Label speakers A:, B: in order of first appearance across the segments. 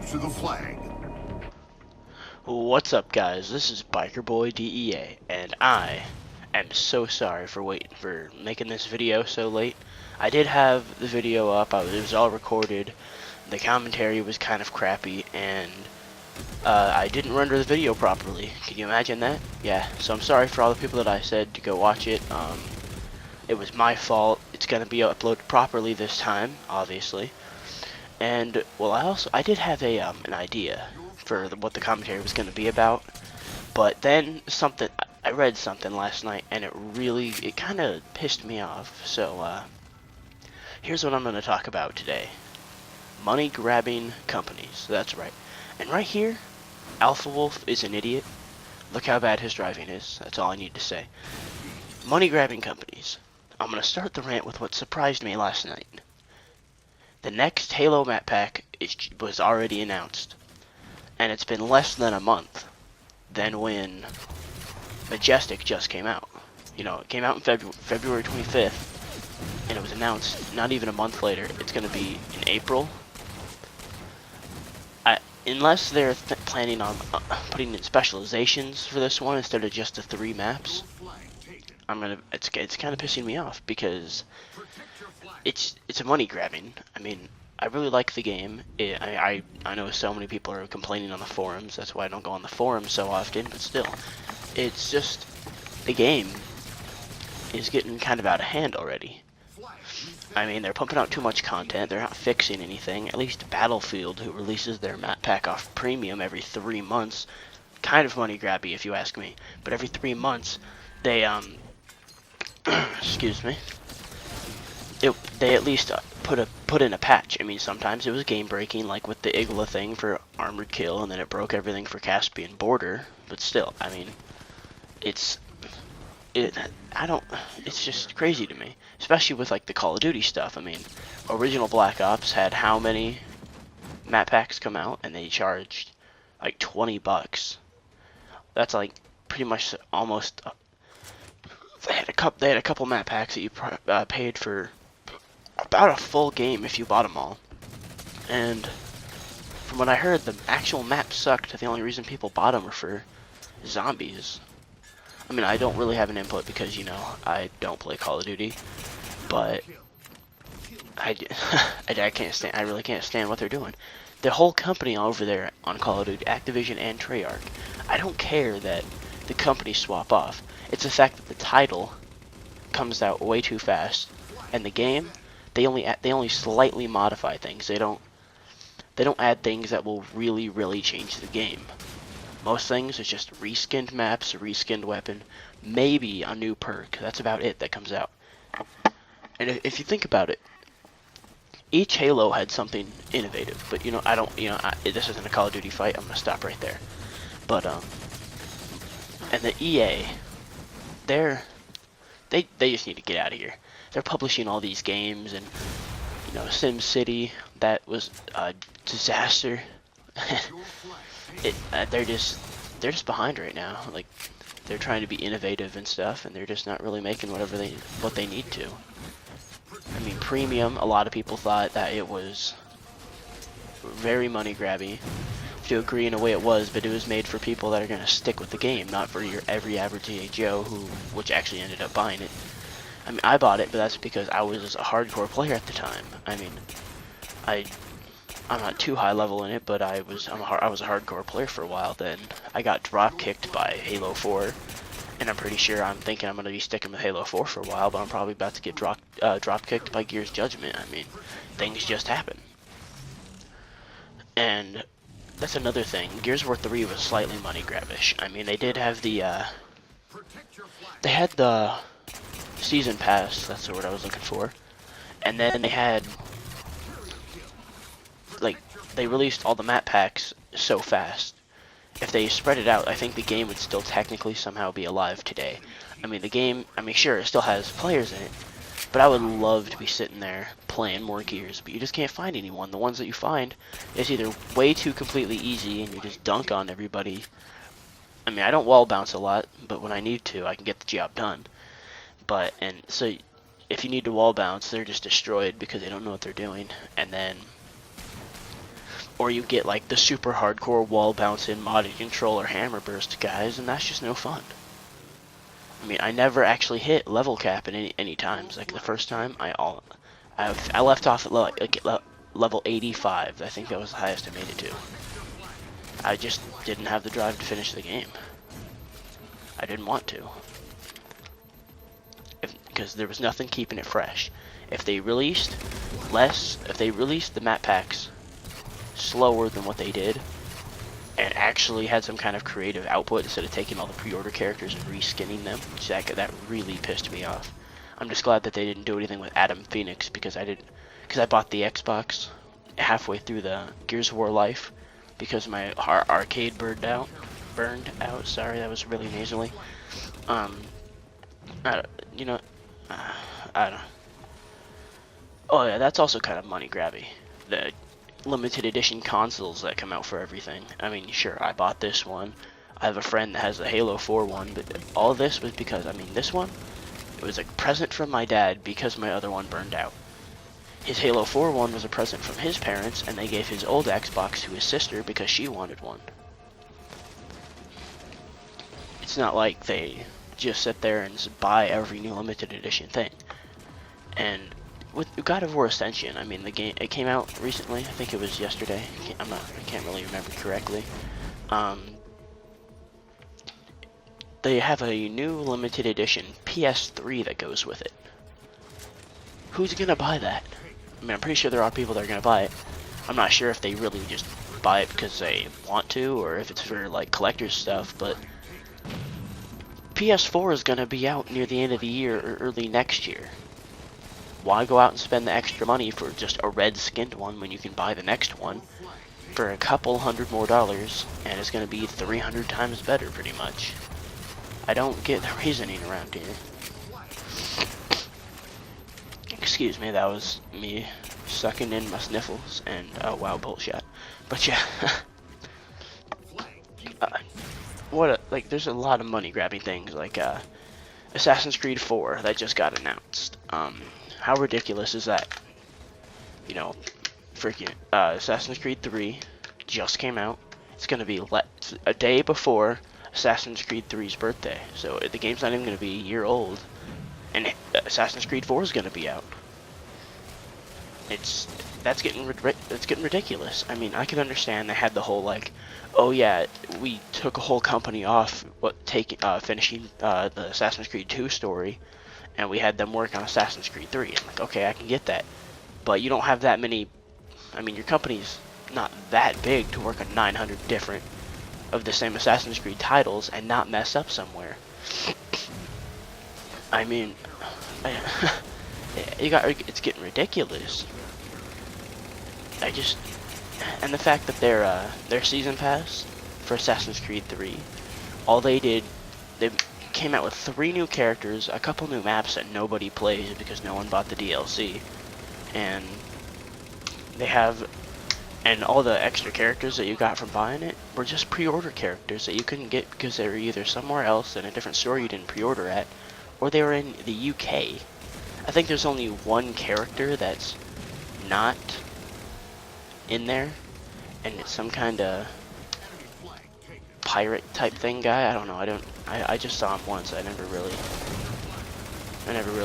A: capture the flag.
B: What's up, guys? This is Biker Boy DEA, and I am so sorry for making this video so late. I did have the video up, it was all recorded, the commentary was kind of crappy, and I didn't render the video properly. Can you imagine that? Yeah, so I'm sorry for all the people that I said to go watch it. It was my fault. It's gonna be uploaded properly this time, obviously. And well, I did have an idea for what the commentary was going to be about, but then I read something last night, and it kind of pissed me off. So here's what I'm going to talk about today: money grabbing companies. That's right. And right here, Alpha Wolf is an idiot. Look how bad his driving is. That's all I need to say. Money grabbing companies. I'm going to start the rant with what surprised me last night. The next Halo map pack was already announced, and it's been less than a month than when Majestic just came out. You know, it came out in February 25th, and it was announced not even a month later. It's going to be in April. Unless they're planning on putting in specializations for this one instead of just the 3 maps, it's kind of pissing me off because it's a money grabbing. I mean, I really like the game. I know so many people are complaining on the forums. That's why I don't go on the forums so often. But still, it's just the game is getting kind of out of hand already. I mean, they're pumping out too much content. They're not fixing anything. At least Battlefield, who releases their map pack off premium every 3 months, kind of money grabby if you ask me. But every 3 months, they excuse me. They at least put in a patch. I mean, sometimes it was game breaking, like with the Igla thing for Armored Kill, and then it broke everything for Caspian Border. But still, I mean, it's just crazy to me, especially with like the Call of Duty stuff. I mean, original Black Ops had how many map packs come out, and they charged like $20. That's like pretty much almost. They had a couple map packs that you paid for about a full game if you bought them all. And from what I heard, the actual maps sucked. The only reason people bought them were for zombies. I mean, I don't really have an input because, you know, I don't play Call of Duty, but I can't stand. I really can't stand what they're doing. The whole company over there on Call of Duty, Activision and Treyarch, I don't care that the companies swap off. It's the fact that the title comes out way too fast, and the game, they only slightly modify things. They don't add things that will really change the game. Most things is just reskinned maps, a reskinned weapon, maybe a new perk. That's about it that comes out. And if you think about it, each Halo had something innovative. But you know, this isn't a Call of Duty fight. I'm gonna stop right there. But and the EA, they just need to get out of here. They're publishing all these games, and you know, SimCity, that was a disaster. They're just behind right now. Like, they're trying to be innovative and stuff, and they're just not really making what they need to. I mean, premium, a lot of people thought that it was very money grabby. To agree in a way it was, but it was made for people that are gonna stick with the game, not for your every average Joe which actually ended up buying it. I mean, I bought it, but that's because I was a hardcore player at the time. I mean, I'm not too high level in it, but I was a hardcore player for a while. Then I got drop kicked by Halo 4, and I'm thinking I'm gonna be sticking with Halo 4 for a while, but I'm probably about to get drop kicked by Gears Judgment. I mean, things just happen. And that's another thing. Gears of War 3 was slightly money grabbish. I mean, they did have they had the season pass, that's the word I was looking for. And then they had, like, they released all the map packs so fast. If they spread it out, I think the game would still technically somehow be alive today. I mean, the game, sure, it still has players in it, but I would love to be sitting there playing more Gears, but you just can't find anyone. The ones that you find, it's either way too completely easy and you just dunk on everybody. I mean, I don't wall bounce a lot, but when I need to, I can get the job done. And so if you need to wall bounce, they're just destroyed because they don't know what they're doing. And then Or you get like the super hardcore wall bouncing modded controller hammer burst guys, and that's just no fun. I mean, I never actually hit level cap in any times. Like the first time, I left off at level 85. I think that was the highest I made it to. I just didn't have the drive to finish the game. I didn't want to. Because there was nothing keeping it fresh. If they released the map packs slower than what they did, and actually had some kind of creative output instead of taking all the pre-order characters and reskinning them, which that really pissed me off. I'm just glad that they didn't do anything with Adam Phoenix, because I bought the Xbox halfway through the Gears of War life because my arcade burned out. Sorry, that was really nasally. I don't. Oh yeah, that's also kind of money grabby. The limited edition consoles that come out for everything. I mean, sure, I bought this one. I have a friend that has the Halo 4 one, but all this was because, I mean, this one, it was a present from my dad because my other one burned out. His Halo 4 one was a present from his parents, and they gave his old Xbox to his sister because she wanted one. It's not like they just sit there and buy every new limited edition thing. And with God of War Ascension, I mean, the game, it came out recently. I think it was yesterday. I can't really remember correctly. They have a new limited edition PS3 that goes with it. Who's gonna buy that? I mean, I'm pretty sure there are people that are gonna buy it. I'm not sure if they really just buy it because they want to, or if it's for like collector's stuff, but PS4 is gonna be out near the end of the year or early next year. Why go out and spend the extra money for just a red skinned one when you can buy the next one for a couple $100 more, and it's going to be 300 times better pretty much? I don't get the reasoning around here. Excuse me, that was me sucking in my sniffles, and oh wow, bullshit. But yeah, there's a lot of money grabbing things like Assassin's Creed 4 that just got announced. How ridiculous is that? You know, freaking Assassin's Creed 3 just came out. It's gonna be a day before Assassin's Creed 3's birthday, so the game's not even gonna be a year old, and Assassin's Creed 4 is gonna be out. That's getting ridiculous. I mean, I can understand they had the whole like, oh yeah, we took a whole company off finishing the Assassin's Creed 2 story, and we had them work on Assassin's Creed 3. I'm like, okay, I can get that. But you don't have that many. I mean, your company's not that big to work on 900 different of the same Assassin's Creed titles and not mess up somewhere. I mean, it's getting ridiculous. And the fact that their season pass for Assassin's Creed 3, all they did, they came out with 3 new characters, a couple new maps that nobody plays because no one bought the DLC, and all the extra characters that you got from buying it were just pre-order characters that you couldn't get because they were either somewhere else in a different store you didn't pre-order at, or they were in the UK. I think there's only one character that's not in there, and it's some kind of pirate type thing guy. I don't know. I just saw him once. I never really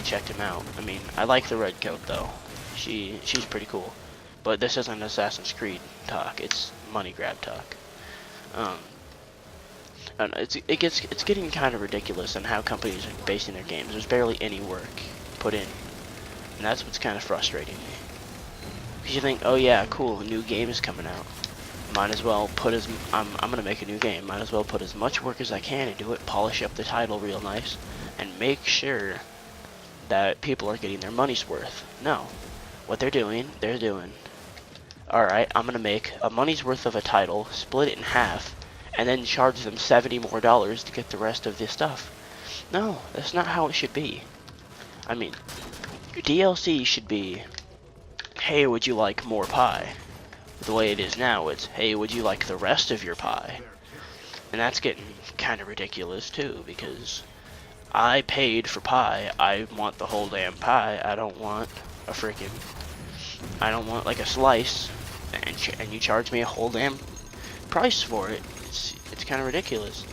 B: checked him out. I mean, I like the red coat though. She's pretty cool. But this isn't Assassin's Creed talk. It's money grab talk. And it's getting kind of ridiculous on how companies are basing their games. There's barely any work put in, and that's what's kind of frustrating me. Because you think, oh yeah, cool, a new game is coming out. Might as well I'm gonna make a new game. Might as well put as much work as I can into it, polish up the title real nice, and make sure that people are getting their money's worth. No, what they're doing, alright, I'm gonna make a money's worth of a title, split it in half, and then charge them $70 more to get the rest of this stuff. No, that's not how it should be. I mean, your DLC should be, hey, would you like more pie? The way it is now, it's, hey, would you like the rest of your pie? And that's getting kind of ridiculous too, because I paid for pie. I want the whole damn pie. I don't want like a slice. and you charge me a whole damn price for it. It's kind of ridiculous.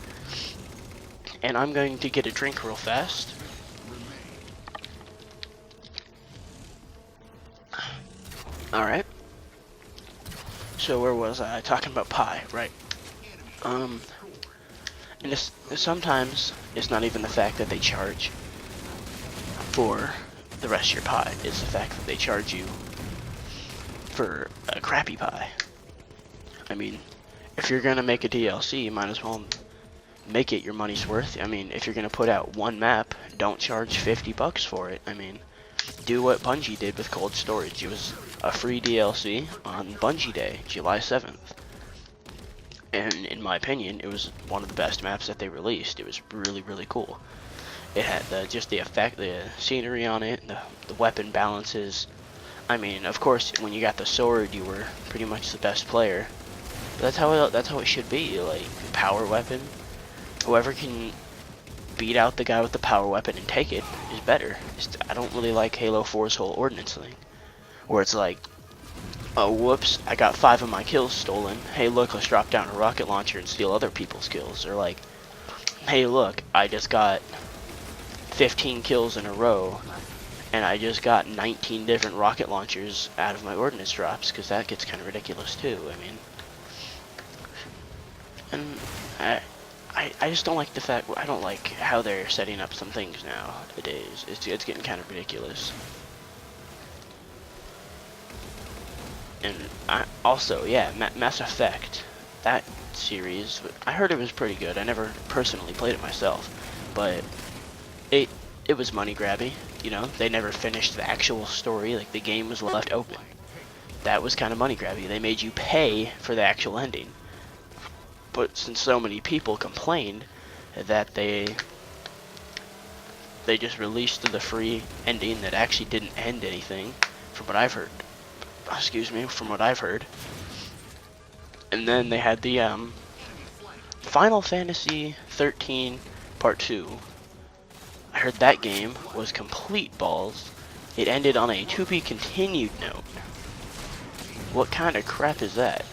B: And I'm going to get a drink real fast. Alright. So where was I? Talking about pie, right. And sometimes it's not even the fact that they charge for the rest of your pie. It's the fact that they charge you for a crappy pie. I mean, if you're gonna make a DLC, you might as well make it your money's worth. I mean, if you're gonna put out one map, don't charge $50 for it. I mean, do what Bungie did with Cold Storage. It was a free DLC on Bungie Day, July 7th. And in my opinion, it was one of the best maps that they released. It was really, really cool. It had just the effect, the scenery on it, the weapon balances. I mean, of course, when you got the sword, you were pretty much the best player. But that's how it should be. Like, power weapon. Whoever can beat out the guy with the power weapon and take it is better. I don't really like Halo 4's whole ordnance thing, where it's like, oh whoops, I got 5 of my kills stolen. Hey look, let's drop down a rocket launcher and steal other people's kills. Or like, hey look, I just got 15 kills in a row, and I just got 19 different rocket launchers out of my ordnance drops, because that gets kind of ridiculous too. I mean, and I just don't like the fact, I don't like how they're setting up some things nowadays. It's getting kind of ridiculous. And also, yeah, Mass Effect, that series, I heard it was pretty good. I never personally played it myself, but it was money grabby. You know, they never finished the actual story. Like, the game was left open. That was kind of money grabby. They made you pay for the actual ending. But since so many people complained that they just released the free ending that actually didn't end anything, from what I've heard. Excuse me, from what I've heard. And then they had the Final Fantasy 13 Part 2. I heard that game was complete balls. It ended on a to be continued note. What kind of crap is that?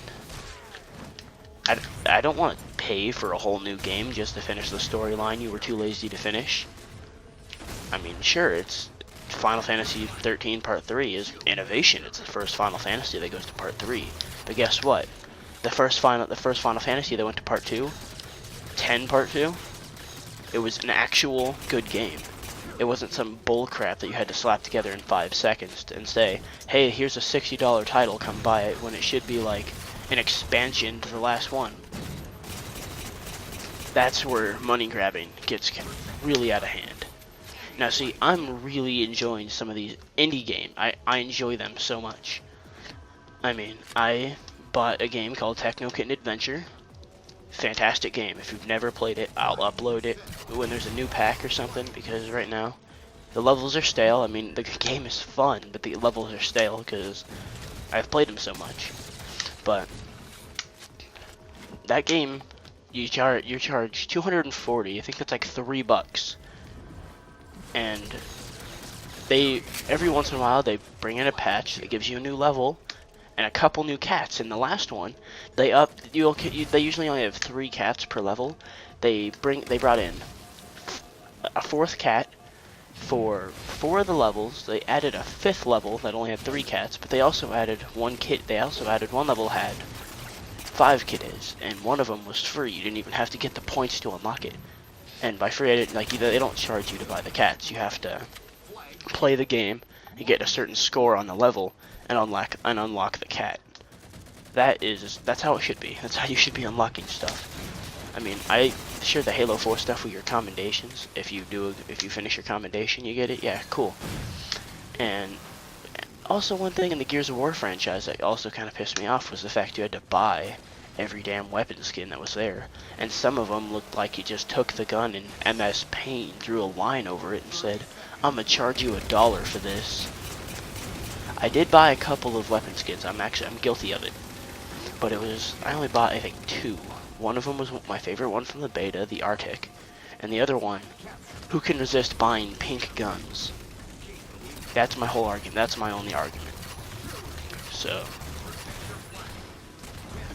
B: I don't want to pay for a whole new game just to finish the storyline you were too lazy to finish. I mean, sure, it's Final Fantasy 13 Part 3 is innovation. It's the first Final Fantasy that goes to Part 3. But guess what? The first Final Fantasy that went to Part 2, 10 Part 2, it was an actual good game. It wasn't some bull crap that you had to slap together in 5 seconds and say, hey, here's a $60 title, come buy it, when it should be like an expansion to the last one. That's where money grabbing gets really out of hand. Now see, I'm really enjoying some of these indie games. I enjoy them so much. I mean, I bought a game called Techno Kitten Adventure. Fantastic game. If you've never played it, I'll upload it when there's a new pack or something, because right now the levels are stale. I mean, the game is fun, but the levels are stale because I've played them so much. But that game, you charge 240. I think that's like $3. And every once in a while they bring in a patch that gives you a new level and a couple new cats. In the last one, they usually only have 3 cats per level. They brought in a 4th cat for 4 of the levels. They added a 5th level that only had 3 cats, but they also added one kit. They also added one level had 5 kittens, and one of them was free. You didn't even have to get the points to unlock it. And by free, I didn't, like, they don't charge you to buy the cats. You have to play the game and get a certain score on the level and unlock the cat. That's how it should be. That's how you should be unlocking stuff. I mean, I share the Halo 4 stuff with your commendations. If you finish your commendation, you get it. Yeah, cool. And also, one thing in the Gears of War franchise that also kind of pissed me off was the fact you had to buy every damn weapon skin that was there. And some of them looked like you just took the gun and MS Paint, drew a line over it and said, I'm gonna charge you $1 for this. I did buy a couple of weapon skins. I'm guilty of it. But I only bought, I think, 2. One of them was my favorite one from the beta, the Arctic. And the other one, who can resist buying pink guns? That's my whole argument. That's my only argument. So,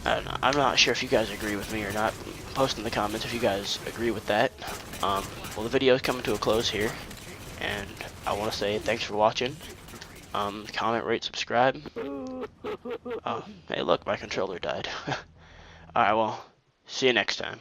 B: I don't know. I'm not sure if you guys agree with me or not. Post in the comments if you guys agree with that. Well, the video is coming to a close here, and I want to say thanks for watching. Comment, rate, subscribe. Oh, hey, look, my controller died. Alright, well, see you next time.